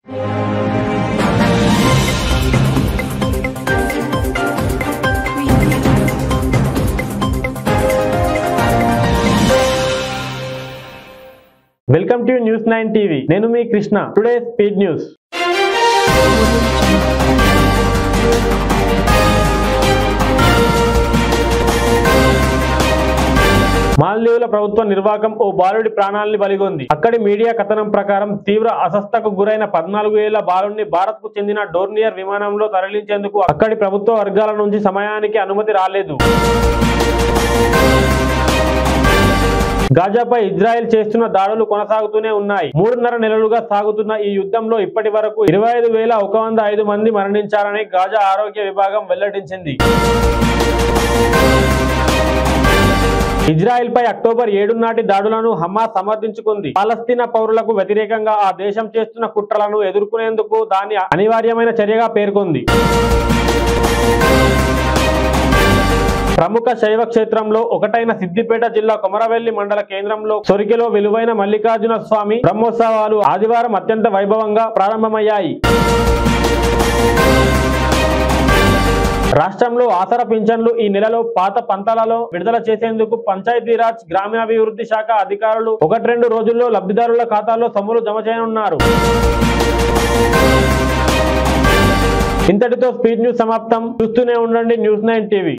Welcome to news 9 TV. నేను మీ Krishna. Today speed news. మాల్దీవుల ప్రభుత్వ నిర్వాహకం ఓ బాలుడి ప్రాణాలని బలిగొంది. అక్కడి మీడియా కథనం ప్రకారం తీవ్ర అస్వస్థతకు గురైన 14 ఏళ్ల బాలుడిని భారత్ కు చెందిన డోర్నియర్ విమానంలో తరలించేందుకు అక్కడి ప్రభుత్వ వర్గాల నుంచి సమయానికి అనుమతి రాలేదు. గాజాపై ఇజ్రాయెల్ చేస్తున్న దాడులు కొనసాగుతూనే ఉన్నాయి. 3.5 నెలలుగా సాగుతున్న ఈ యుద్ధంలో ఇప్పటి వరకు 25,105 మంది మరణించారని గాజా ఆరోగ్య విభాగం వెల్లడించింది. ఇజ్రాయెల్ పై అక్టోబర్ 7 నాటి దాడులను హమాస్ సమర్థించుకుంది. పాలస్తీనా పౌరులకు వ్యతిరేకంగా ఆ దేశం చేస్తున్న కుట్రలను ఎదుర్కొనేందుకు దాన్ని అనివార్యమైన చర్యగా పేర్కొంది. ప్రముఖ శైవ క్షేత్రంలో ఒకటైన సిద్దిపేట జిల్లా కొమరవెల్లి మండల కేంద్రంలో సొరికెలో విలువైన మల్లికార్జున స్వామి బ్రహ్మోత్సవాలు ఆదివారం అత్యంత వైభవంగా ప్రారంభమయ్యాయి. రాష్ట్రంలో ఆసరా పింఛన్లు ఈ నెలలో పాత పంతాలలో విడుదల చేసేందుకు పంచాయతీరాజ్ గ్రామీణాభివృద్ధి శాఖ అధికారులు 1-2 రోజుల్లో లబ్ధిదారుల ఖాతాల్లో సొమ్ములు జమ చేయనున్నారు. ఇంతటితో స్పీడ్ న్యూస్ సమాప్తం. చూస్తూనే ఉండండి న్యూస్ 9 టీవీ.